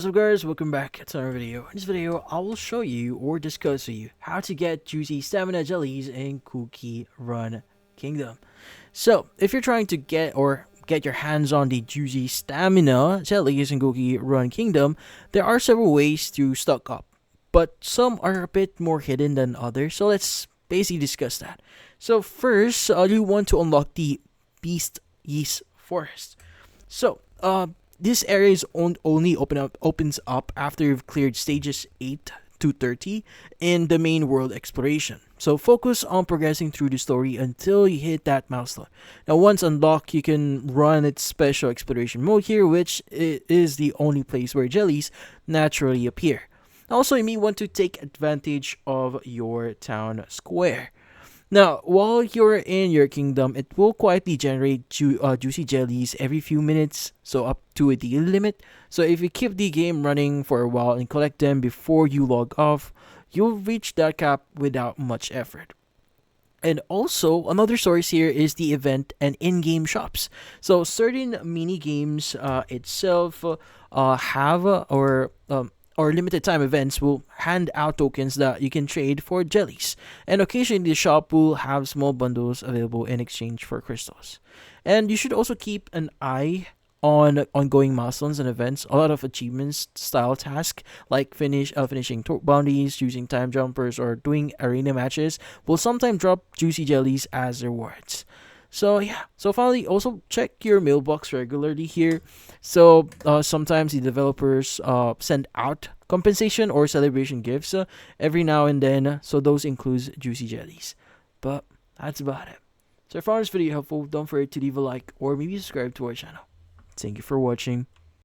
What's up guys, welcome back to another video. In this video, I will show you or discuss with you how to get Juicy Stamina Jellies in Cookie Run Kingdom. So, if you're trying to get your hands on the Juicy Stamina Jellies in Cookie Run Kingdom, there are several ways to stock up, but some are a bit more hidden than others, so let's basically discuss that. So first, you want to unlock the Beast Yeast Forest. So, this area is only opens up after you've cleared stages 8 to 30 in the main world exploration. So focus on progressing through the story until you hit that milestone. Now once unlocked, you can run its special exploration mode here, which is the only place where jellies naturally appear. Also, you may want to take advantage of your town square. Now, while you're in your kingdom, it will quietly generate juicy jellies every few minutes, so up to a daily limit. So if you keep the game running for a while and collect them before you log off, you'll reach that cap without much effort. And also, another source here is the event and in-game shops. So certain mini games itself have or limited time events will hand out tokens that you can trade for jellies. And occasionally the shop will have small bundles available in exchange for crystals. And you should also keep an eye on ongoing milestones and events. A lot of achievements style tasks like finishing bounties, using time jumpers, or doing arena matches will sometimes drop juicy jellies as rewards. So yeah, so finally, also check your mailbox regularly here. So sometimes the developers send out compensation or celebration gifts every now and then. So those includes juicy jellies. But that's about it. So if you found this video helpful, don't forget to leave a like or maybe subscribe to our channel. Thank you for watching.